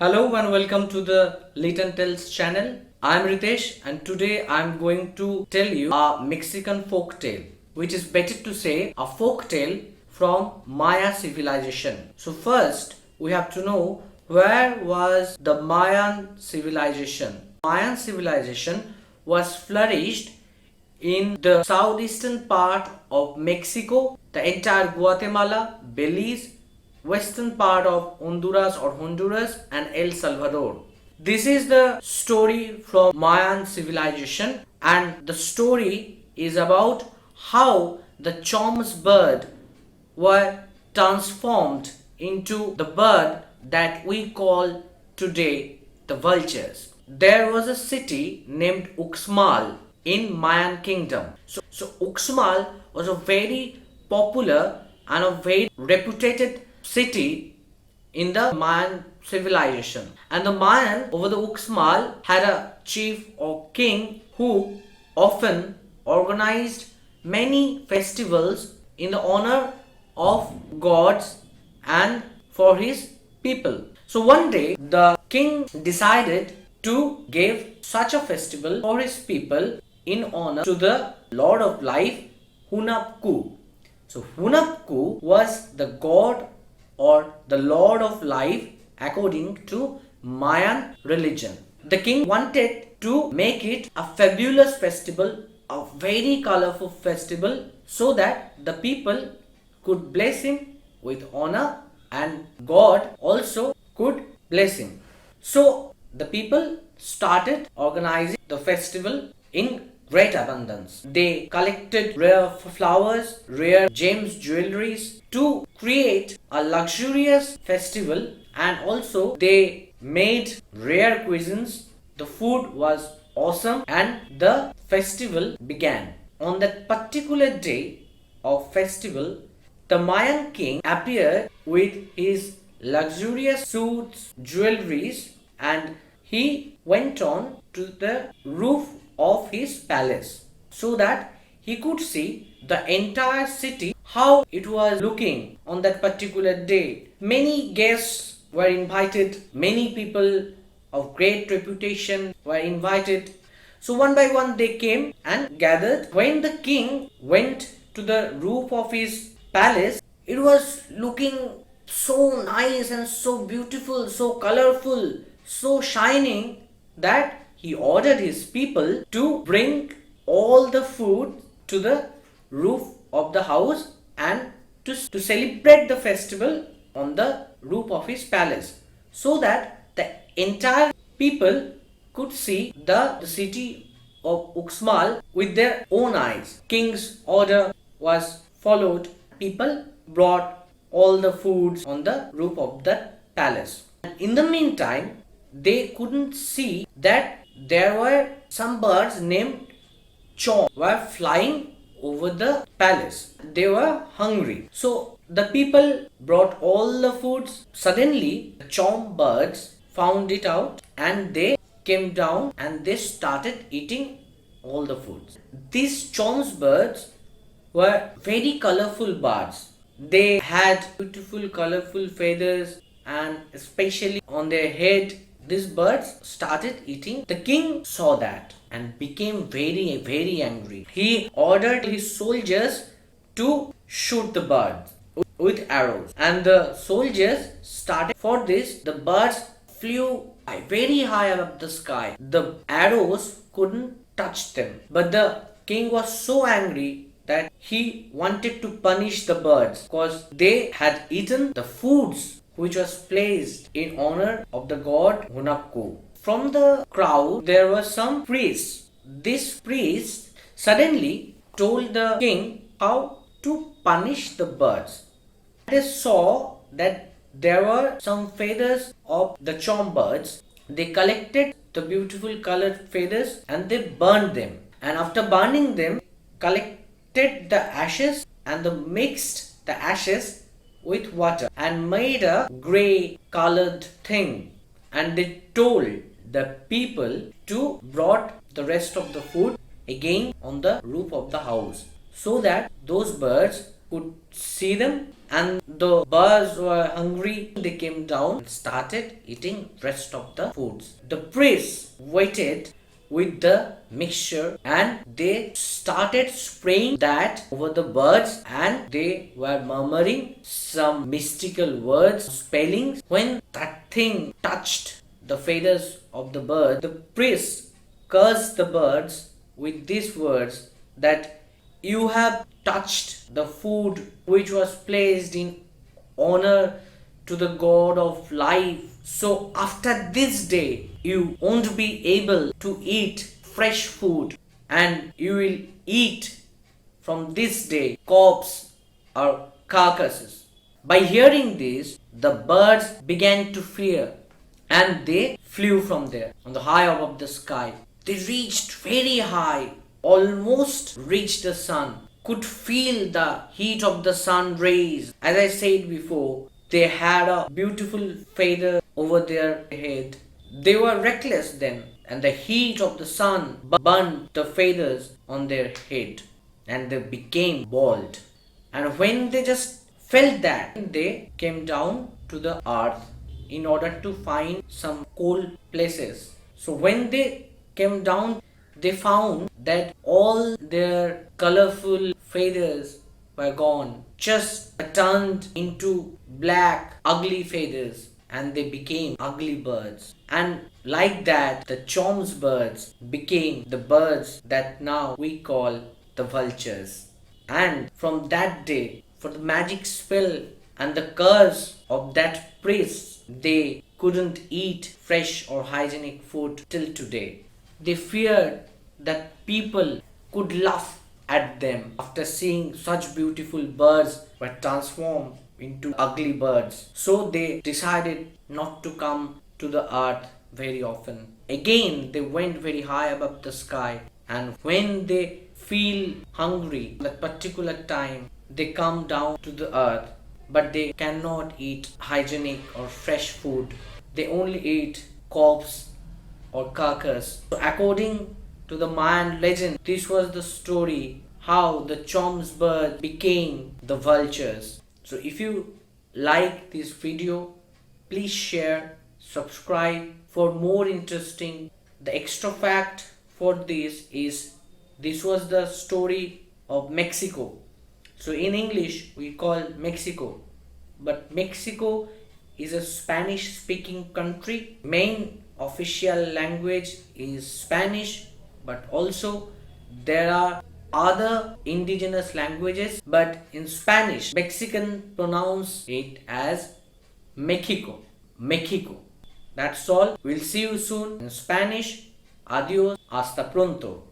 Hello and welcome to the Leighton Tales channel. I'm Ritesh and today I'm going to tell you a Mexican folk tale, which is better to say a folk tale from Maya civilization. So first we have to know where was the Mayan civilization. Mayan civilization was flourished in the southeastern part of Mexico, the entire Guatemala, Belize, western part of Honduras and El Salvador. This is the story from Mayan civilization, and the story is about how the Chom's bird were transformed into the bird that we call today the vultures. There was a city named Uxmal in Mayan kingdom. So Uxmal was a very popular and a very reputed city in the Mayan civilization. And the Mayan over the Uxmal had a chief or king who often organized many festivals in the honor of gods and for his people. So one day the king decided to give such a festival for his people in honor to the Lord of Life, Hunahpu. So Hunahpu was the god or the Lord of Life according to Mayan religion. The king wanted to make it a fabulous festival, a very colorful festival, so that the people could bless him with honor and God also could bless him. So the people started organizing the festival in great abundance. They collected rare flowers, rare gems, jewelries to create a luxurious festival, and also they made rare cuisines. The food was awesome and the festival began. On that particular day of festival, the Mayan king appeared with his luxurious suits, jewelries, and he went on to the roof of his palace so that he could see the entire city, how it was looking on that particular day. Many guests were invited, many people of great reputation were invited. So one by one they came and gathered. When the king went to the roof of his palace, it was looking so nice and so beautiful, so colorful, so shining that he ordered his people to bring all the food to the roof of the house and to celebrate the festival on the roof of his palace, so that the entire people could see the city of Uxmal with their own eyes. King's order was followed. People brought all the foods on the roof of the palace. In the meantime, they couldn't see that there were some birds named Chom were flying over the palace. They were hungry. So the people brought all the foods. Suddenly the Chom birds found it out and they came down and they started eating all the foods. These Chom's birds were very colorful birds. They had beautiful colorful feathers, and especially on their head these birds started eating. The king saw that and became very angry. He ordered his soldiers to shoot the birds with arrows, and the soldiers started. For this, the birds flew very high above the sky. The arrows couldn't touch them, but the king was so angry that he wanted to punish the birds because they had eaten the foods which was placed in honor of the god Hunahpu. From the crowd, there were some priests. This priest suddenly told the king how to punish the birds. They saw that there were some feathers of the Chom birds. They collected the beautiful colored feathers and they burned them. And after burning them, collected the ashes and mixed the ashes with water and made a grey colored thing, and they told the people to brought the rest of the food again on the roof of the house so that those birds could see them and the birds were hungry. They came down and started eating rest of the foods. The priest waited with the mixture and they started spraying that over the birds, and they were murmuring some mystical words, spellings. When that thing touched the feathers of the bird, the priest cursed the birds with these words that you have touched the food which was placed in honor to the god of life. So after this day, you won't be able to eat fresh food, and you will eat from this day corpse or carcasses. By hearing this, the birds began to fear and they flew from there on the high above the sky. They reached very high, almost reached the sun, could feel the heat of the sun rays. As I said before, they had a beautiful feather over their head. They were reckless then, and the heat of the sun burned the feathers on their head, and they became bald. And when they just felt that, they came down to the earth in order to find some cold places. So when they came down, they found that all their colorful feathers were gone, just turned into black, ugly feathers, and they became ugly birds. And like that, the Chom's birds became the birds that now we call the vultures. And from that day, for the magic spell and the curse of that priest, they couldn't eat fresh or hygienic food till today. They feared that people could laugh at them after seeing such beautiful birds were transformed into ugly birds. So they decided not to come to the earth very often. Again, they went very high above the sky, and when they feel hungry at that particular time, they come down to the earth, but they cannot eat hygienic or fresh food. They only eat corpse or carcass. So according to the Mayan legend, this was the story how the Chom's bird became the vultures. So if you like this video, please share, subscribe for more interesting. The extra fact for this is this was the story of Mexico. So in English we call Mexico, but Mexico is a Spanish speaking country. Main official language is Spanish, but also there are other indigenous languages, but in Spanish Mexican pronounce it as Mexico. Mexico. That's all. We'll see you soon in Spanish. Adios. Hasta pronto.